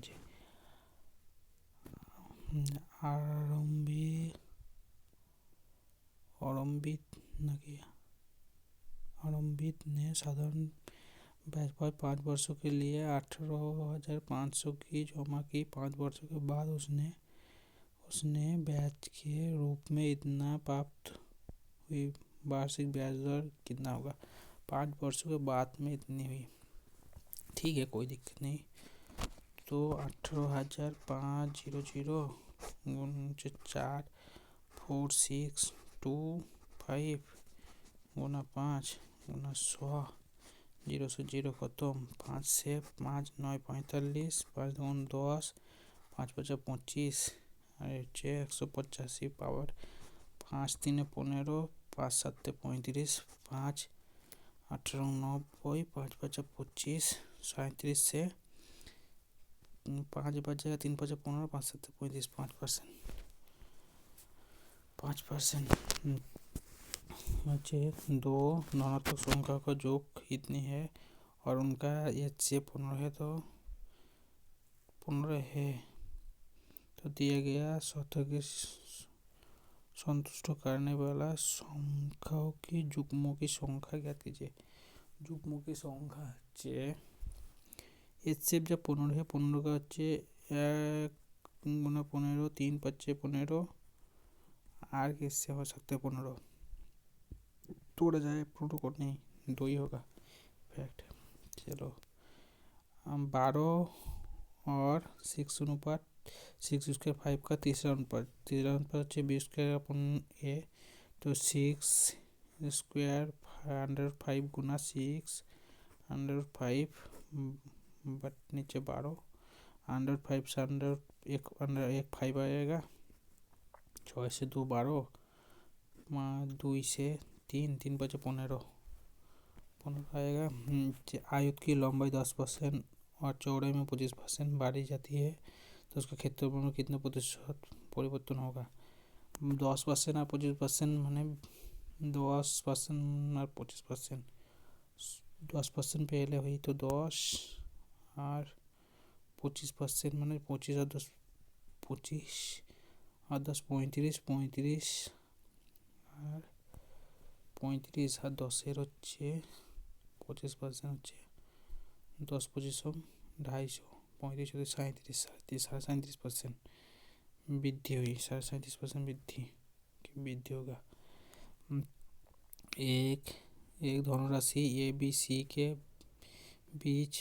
आरंभित ने साधारण ब्याज पर 5 वर्षों के लिए 18,500 की जमा की। 5 वर्षों के बाद उसने ब्याज के रूप में इतना प्राप्त हुई। वार्षिक ब्याज दर कितना होगा? 5 वर्षों के बाद में इतनी हुई। ठीक है, कोई दिक्कत नहीं। तो 18,500 गुणा 4 4625 गुणा 5 गुणा 100, 0 से 0 खत्म। 5 से 5 9 45, 5 2 10, 5 5 25 और 185 पावर 5 3 15, 5 7 35, 5 8 90, 5 5 25, 37 से 5 बचेगा, 3 5 15, 5 7 35, 5%। बचे 2 धनात्मक संख्या का योग इतनी है और उनका HCF 15 है, तो 15 है तो दिया गया सतह की संतुष्ट करने वाला संख्याओं की युग्मों की संख्या ज्ञात कीजिए। युग्मों की संख्या হচ্ছে HCF जब 15 है, 15 का হচ্ছে 1 गुना 15, 3 5 15 और किससे हो सकते 15 तोड़ा जाए 15 को नहीं, 2 ही होगा फैक्ट। चलो 12 और 6 अनुपात 6 स्क्वायर 5 का तीसरा अनुपात হচ্ছে 20 स्क्वायर अपन ए, तो 6 स्क्वायर 105 गुना 6 105 बट नीचे 12 105 से 1 5 आएगा। 6 से 2 12, 2 से 3 3 5 15 आएगा। आयत की लंबाई 10% और चौड़ाई में 25% बढ़ी जाती है, तो उसका क्षेत्रफल में कितना प्रतिशत परिवर्तन होगा? 10% और 25% माने 10% और 25%। 10% पहले हुई तो 10 और 25% माने 25 और 10 25 और 10 35 35 और 35 और 10 হচ্ছে 25% হচ্ছে 10 25 250, 35 হতে 37 37% वृद्धि हुई। 37% वृद्धि होगा। एक धनराशि ABC के बीच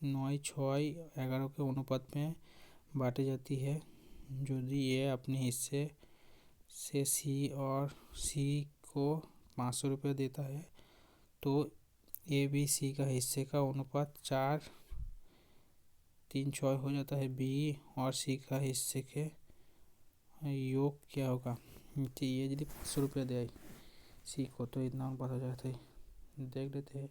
9 6 11 के अनुपात में बांटी जाती है। यदि ये अपने हिस्से से C को 500 रुपये देता है, तो ABC का हिस्से का अनुपात 4 3 6 हो जाता है। B और C का हिस्से के योग क्या होगा? ये यदि 500 रुपये दे C को, तो इतना अनुपात हो जाता है। देख लेते हैं।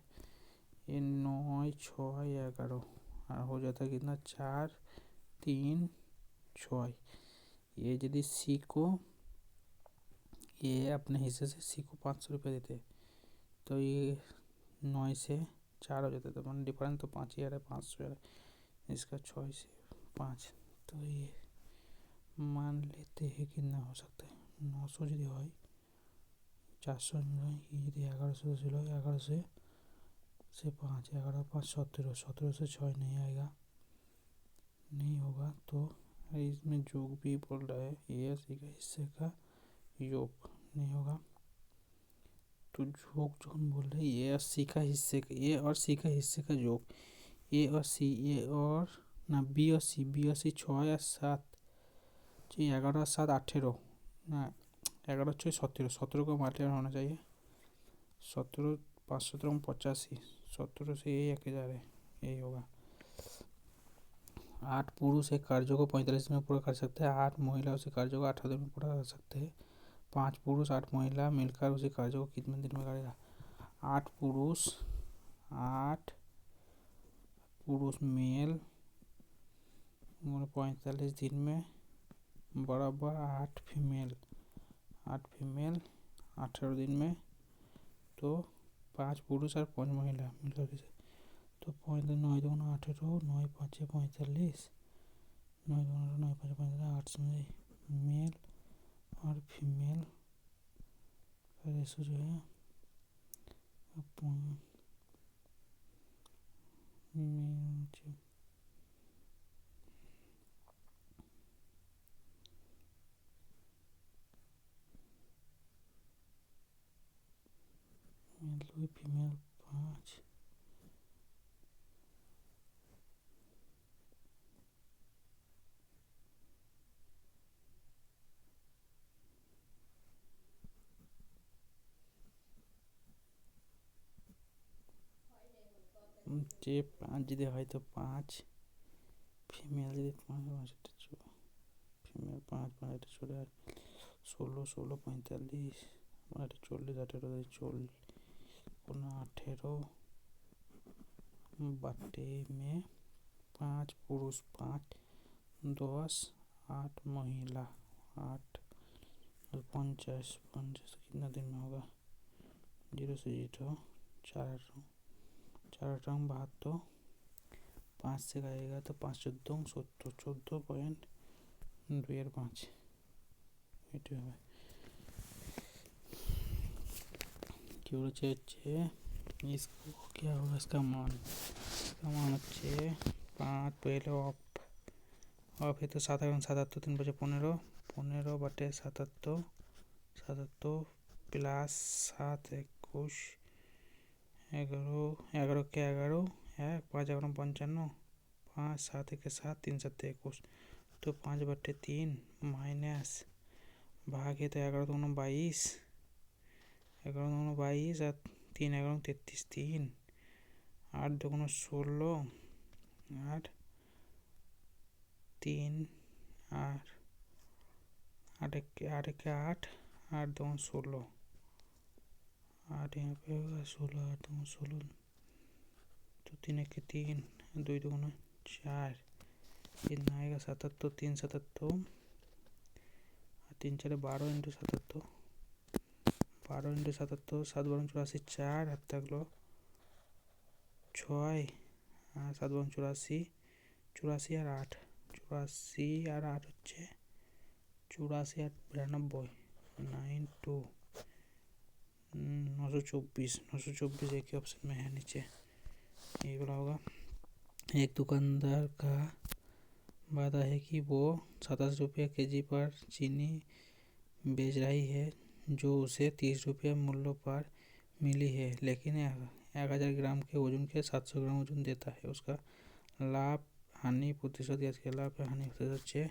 ये 9 6 11 और हो जाता है कितना? 4 3 6। ये यदि C को, ये अपने हिस्से से C को 500 रुपये देते, तो ये 9 से 4 हो जाता है, तो मैंने डिफरेंस तो 5 ही आ रहा है, 500 आ रहा है। इसका 6 से 5, तो ये मान लेते हैं कितना हो सकता है। 900 यदि हो 400 यदि 1100 ছিল 1100 से 5 11 5 17 17 से 6 नहीं आएगा, नहीं होगा। तो इसमें योग भी बोल रहा है, ये सी का हिस्से का योग नहीं होगा। तो योग जो हम बोल रहे हैं, ये और सी का हिस्से का, ये और सी का हिस्से का योग, ए और सी, ए और ना बी और सी 6 या 7 11 और 7 18 ना 11 6 17 17 को मार्टर होना चाहिए। 17 5 17 85, 17 से यही 1000 है, यही होगा। 8 पुरुष एक कार्य को 45 दिन में पूरा कर सकते हैं। 8 महिला उसी कार्य को 18 दिन में पूरा कर सकते हैं। 5 पुरुष 8 महिला मिलकर उसी कार्य को कितने दिन में करेगा? 8 पुरुष 8 पुरुष मेल 45 दिन में बराबर 8 फीमेल 18 दिन में। तो 5 पुरुष और 5 महिला मिलकर कैसे? तो 9 2 18 9 5 45 9 2 9 5 45 8 में मेल और फीमेल का रेशो जो है मेल फीमेल 5 যে 5 যদি হয় তো 5 ফিমেল যদি 5 ফিমেল 5 5 চলে আর 16 16 45 40 18 40 18 बट्टे में 5 पुरुष 5 10 8 महिला 8 50 50 कितना दिन में होगा? 0 से 0 4 8 72 5 से आएगा तो 5 14 70 14.2 এটা হবে কি বলেছে হচ্ছে इसको क्या होगा इसका मान হচ্ছে 5 पहले ऑफ है तो 7 77 3 बजे 15 15 बटे 77 प्लस 7 21 11 के 11 है 5 11 55 5 7 के 7 3 7 21 तो 5 बटे 3 माइनस भागे तो 11 2 22 11 2 22 और 3 11 33 3 8 2 16 8 3 8 8 8 8 2 16 8 यहाँ पे होगा 16 8 2 16 तो 3 1 3 2 2 4 3 आएगा 77 3 77 3 4 12 इंटू 77 12 इंटू 77 7 12 84 4 हाथ থাকলো 6 7 12 84 84 আর 8 84 আর 8 হচ্ছে 84 আর 92 92 924 एक ही ऑप्शन में है नीचे ये वाला होगा। एक दुकानदार का वादा है कि वो 27 रुपये केजी पर चीनी बेच रही है जो उसे 30 रुपये मूल्य पर मिली है, लेकिन 1000 ग्राम के वजन के 700 ग्राम वजन देता है। उसका लाभ हानि प्रतिशत আজকে লাভ হানি प्रतिशत হচ্ছে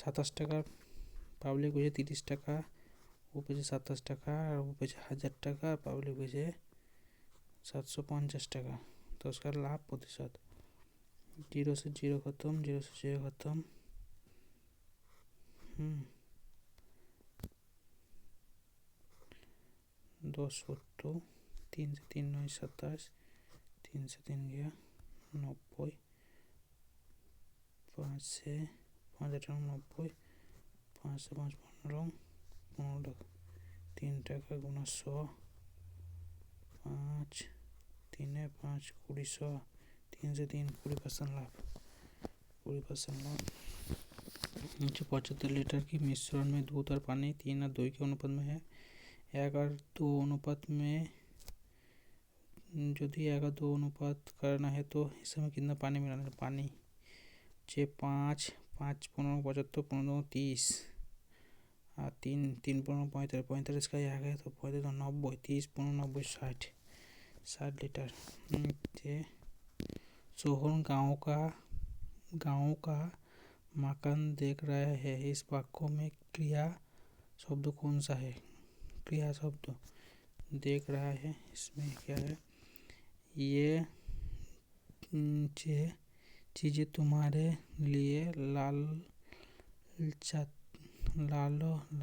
27 টাকা পাবলিক হয়েছে 30 টাকা ও পেয়েছে 27 টাকা আর ও পেয়েছে 1000 টাকা পাবলিক হয়েছে 750 টাকা। तो उसका लाभ प्रतिशत 0 से 0 खत्म 0 से 0 खत्म 10 70 3 से 3 9 27 3 से 3 गया 90 5 से 5 8 90 5 से 5 15 15 3 টাকা गुना 100 5 3 5 20 100 3 से 3 20% लाभ 20% लाभ 75 लीटर की मिश्रण में दूध और पानी 3 और 2 के अनुपात में है। 1 और 2 अनुपात में यदि 1 और 2 अनुपात करना है तो इसमें कितना पानी मिलाना है? पानी 6 5 5 15 75 15 30 और 3 3 15 45 45 का आ गया तो 45 90 30 15 90 60 लीटर। सोहन गाँव का मकान देख रहा है। इस वाक्य में क्रिया शब्द कौन सा है? क्रिया शब्द देख रहा है इसमें क्या है? ये चीज़ें तुम्हारे लिए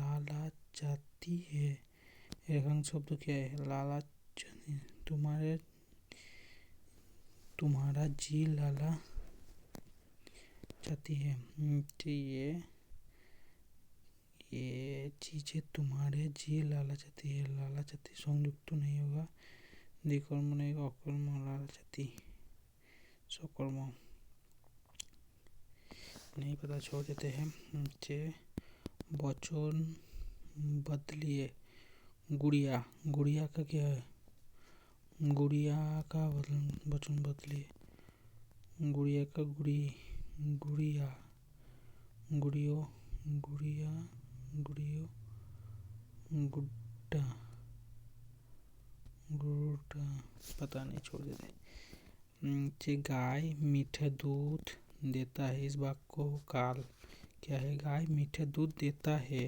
लालचाती है। रेखांक शब्द क्या है? लालच। तुम्हारा जी लाला चाहती है। ये चीजें तुम्हारे जी लाला चाहती है। लाला चाहती संयुक्त तो नहीं होगा, द्विकर्म नहीं होगा, अकर्म लाला चाहती सकर्म नहीं पता, छोड़ देते हैं। वचन बदलिए। गुड़िया। गुड़िया का क्या है? गुड़िया का वचन बदलिए। गुड़िया का गुड़िया, गुड़ियो, गुड़िया, गुड़ियो, गुड्डा, गुड्डा पता नहीं, छोड़ देते। गाय मीठा दूध देता है। इस वाक्य को काल क्या है? गाय मीठा दूध देता है।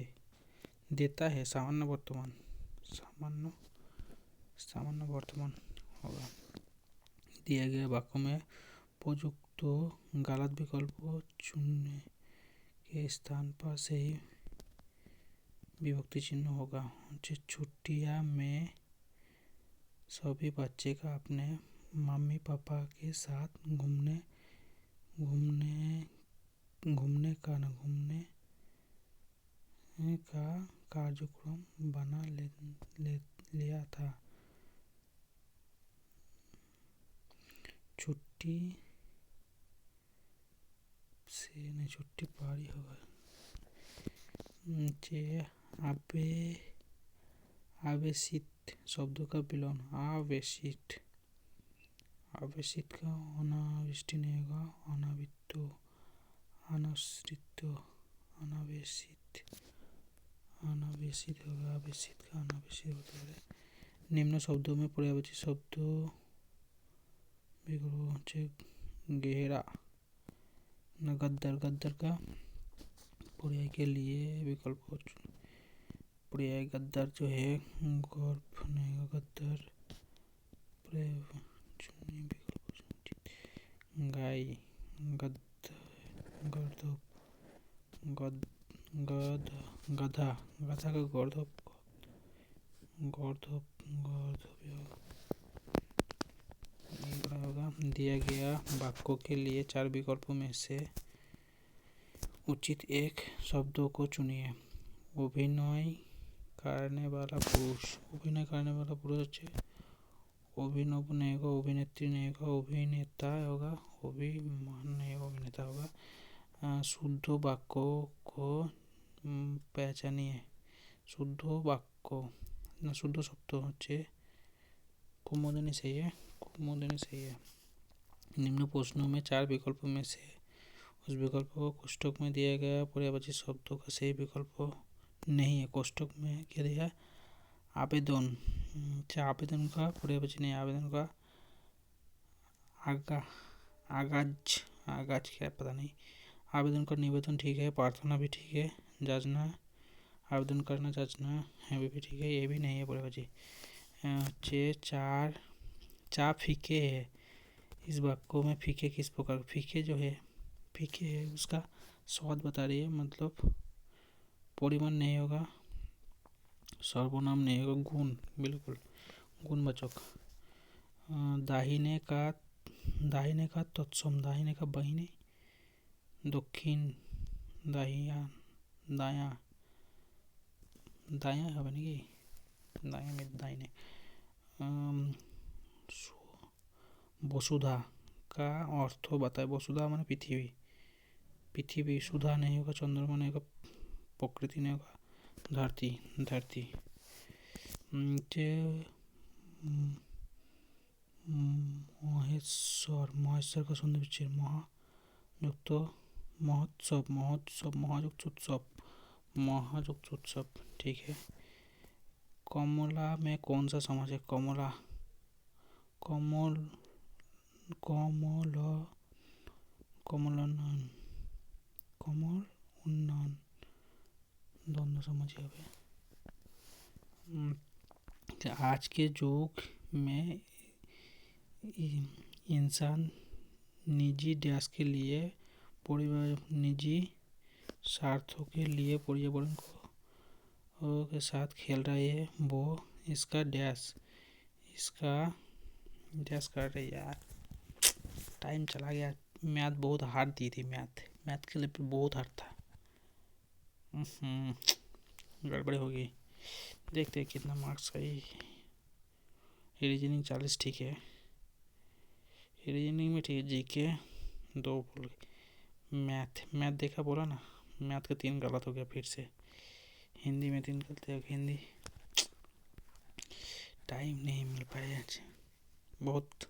देता है सामान्य वर्तमान, सामान्य वर्तमान होगा। दिया गया वाक्य में उपयुक्त गलत विकल्प को चुनने के स्थान पर सही विभक्ति चिन्ह होगा। छुट्टियां में सभी बच्चे का अपने मम्मी पापा के साथ घूमने का कार्यक्रम बना लिया था। छुट्टी पारी होगा। आवेशित शब्दों का विलोम। आवेशित का अनावृष्टि नहीं होगा, अनावित, अनाश्रित, अनावेशित होगा। आवेशित का अनावेशित होता है। निम्न शब्दों में पर्यायवाची शब्दों गहरा न गद्दार। गद्दार का पर्याय के लिए विकल्प पर्याय गद्दार जो है गर्भ नहीं, गद्दार गाय, गधा का गर्दभ होगा। दिया गया वाक्यों के लिए 4 विकल्पों में से उचित एक शब्दों को चुनिए। अभिनय करने वाला पुरुष। अभिनय करने वाला पुरुष अच्छे। अभिनव नहीं होगा, अभिनेत्री नहीं होगा, अभिनेता होगा, अभिमान नहीं होगा, अभिनेता होगा। शुद्ध वाक्यों को पहचानिए। शुद्ध वाक्य ना शुद्ध शब्द अच्छे कुमुदनी सही है, कुमुदनी सही है। निम्न प्रश्नों में 4 विकल्पों में से उस विकल्प को कोष्ठक में दिया गया पर्यायवाची शब्दों का सही विकल्प नहीं है। कोष्ठक में क्या दिया है? आवेदन। आवेदन का पर्यायवाची नहीं, आवेदन का आगाज क्या है पता नहीं। आवेदन का निवेदन ठीक है, प्रार्थना भी ठीक है, जांचना, आवेदन करना, जांचना है भी ठीक है, ये भी नहीं है पर्यायवाची। 4 फीके है। इस वाक्य में फीके किस प्रकार? फीके जो है, फीके है उसका स्वाद बता रही है, मतलब परिमाण नहीं होगा, सर्वनाम नहीं होगा, गुण, बिल्कुल गुणवाचक। दाहिने का तत्सम। दाहिने का बहिने, दक्षिण, दाया হবে নাকি? दाहिने। वसुधा का अर्थ बताए। वसुधा माने पृथ्वी। सुधा नहीं होगा, चंद्रमा नहीं होगा, प्रकृति नहीं होगा, धरती। महेश्वर का सुंदर विच्छेद। महायुक्त महायुक्त उत्सव ठीक है। कमला में कौन सा समाज है? कमल उन्नयन द्वंद्व समाज है। आज के युग में इंसान निजी डैश के लिए निजी स्वार्थों के लिए पर्यावरण को के साथ खेल रहा है वो इसका डैश कर रही यार। टाइम चला गया। मैथ बहुत हार्ड दी थी। मैथ के लिए बहुत हार्ड था। गड़बड़ी होगी। देखते हैं कितना मार्क्स सही। रीजनिंग 40 ठीक है। रीजनिंग में ठीक है। जीके 2 भूल गए। मैथ देखा बोला ना, मैथ का 3 गलत हो गया फिर से। हिंदी में 3 गलती हो गई। हिंदी टाइम नहीं मिल पाया आज बहुत।